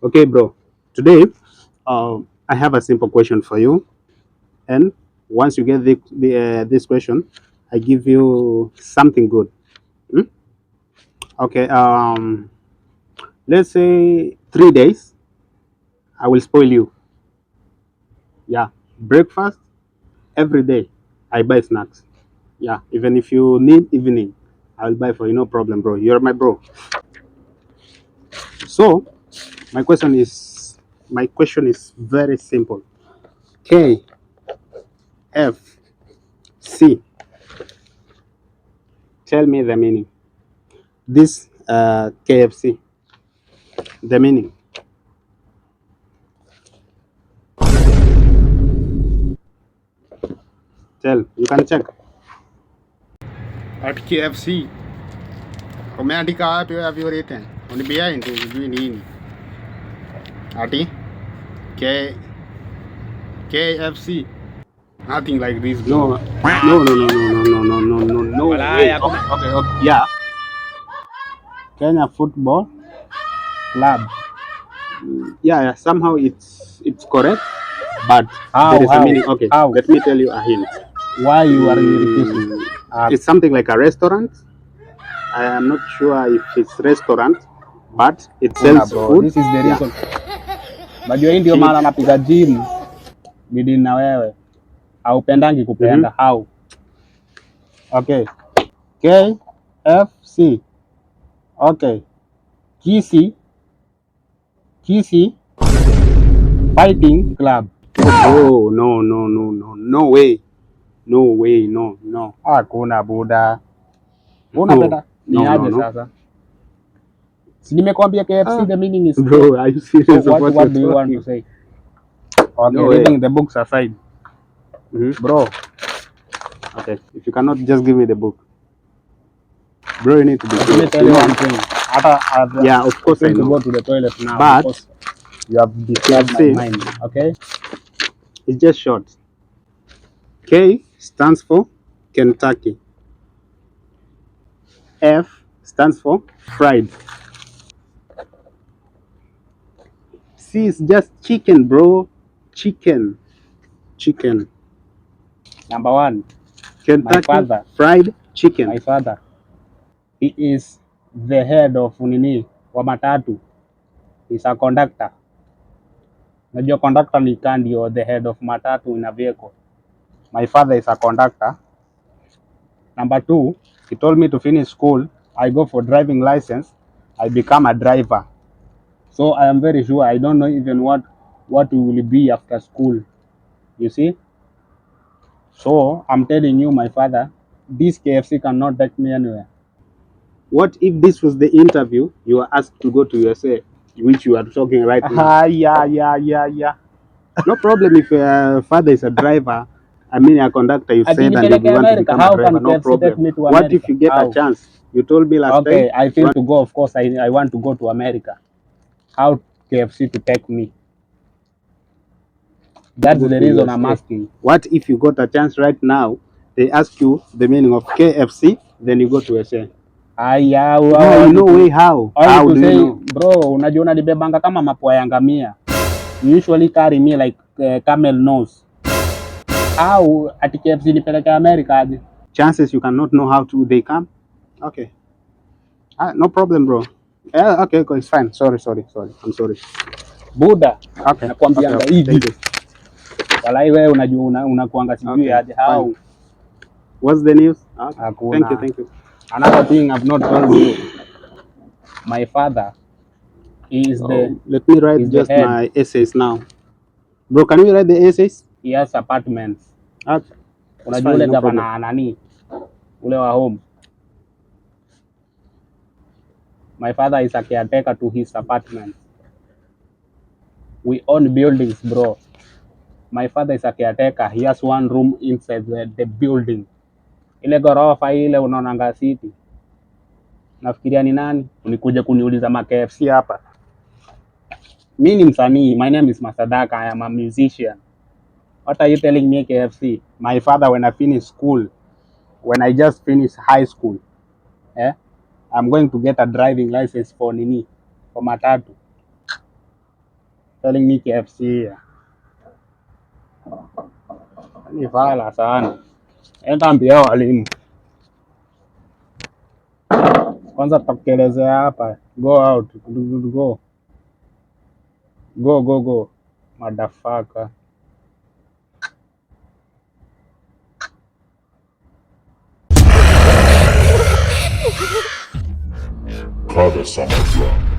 Okay, bro. Today, I have a simple question for you, and once you get this question, I give you something good. Hmm? Okay. Let's say 3 days. I will spoil you. Yeah. Breakfast every day. I buy snacks. Yeah. Even if you need evening, I'll buy for you. No problem, bro. You're my bro. So my question is, very simple. KFC. Tell me the meaning. This KFC, the meaning. Tell, you can check. At KFC umeandika wapi wewe have you written? On behind hujui nini? Ati K KFC. Nothing like this, bro. No way. Okay. Yeah. Kenya Football Club. Yeah, somehow it's correct, but there is a meaning. Okay, How? let me tell you a hint. Why you are repeating? It's something like a restaurant. I am not sure if it's restaurant, but it sells Bro, food. this is the Yeah. reason. Najua hii ndio maana napiga gym bidii na wewe. Haupendangi kupenda. How? Okay. KFC. Okay. Kisii Fighting Club. Oh, no way. No. Hakuna buda. Unapenda ni aje sasa? Si nimekwambia KFC the meaning is Bro, are you serious? So what do you want to say? Okay, No leaving the books aside. Bro, Okay, if you cannot just give me the book. Bro, you need to be let me tell you one thing. Yeah, of course I to know. go to the toilet now But because you have disturbed my mind. Okay? It's just short. K stands for Kentucky. F stands for fried. C is just chicken, bro. Chicken. Number one, Kentucky father. fried chicken. My father, he is the head of nini wa matatu. He's a conductor. Najua conductor ni ndio the head of matatu in a vehicle. My father is a conductor. Number two, he told me to finish school. I go for driving license. I become a driver. So I am very sure I don't know even what will be after school. You see? So I'm telling you, my father, this KFC cannot take me anywhere. What if this was the interview you were asked to go to USA, which you are talking right now? Yeah. No problem if your father is a driver. I mean, a conductor, you say that you want to become a driver, no problem. What if you get a chance? You told me last time. Okay, I feel to go. Of course, I want to go to America. How KFC to take me? That's the reason I'm asking. What if you got a chance right now? They ask you the meaning of KFC, then you go to USA. No, no way. How? How do you know? Bro, unajua unanibebanga kama mapua ya ngamia. You usually carry me like camel nose. How at KFC nipeleke America aje? Chances you cannot know how to they come. Okay. No problem, bro. Okay, it's fine. Sorry. I'm sorry. Buda. Okay. Nakwambianga hivi. Walai wewe unajua unakuanga sijui aje. How? What's the news? Hakuna. Thank you. Another thing I've not told you. My father is let me write just my essays now. Bro, can you write the essays? He has apartments. Okay. Unajua ule gavana nani? Ule wa home. My father is a caretaker to his apartment. We own buildings, bro. My father is a caretaker. He has one room inside the building. Ile ghorofa ile unaonanga city. Nafikiria ni nani? Ulikuja kuniuliza ma KFC hapa. Mimi ni msanii. My name is Masadaka. I am a musician. What are you telling me KFC? My father, when I finish school, when I just finished high school, I'm going to get a driving license for nini? For matatu. telling me KFC here. Ni fala sana. Enda ambia walimu. Kwanza tutakuelezea hapa. Go out. Go. Go, go, go. Motherfucker. Kada sama drum.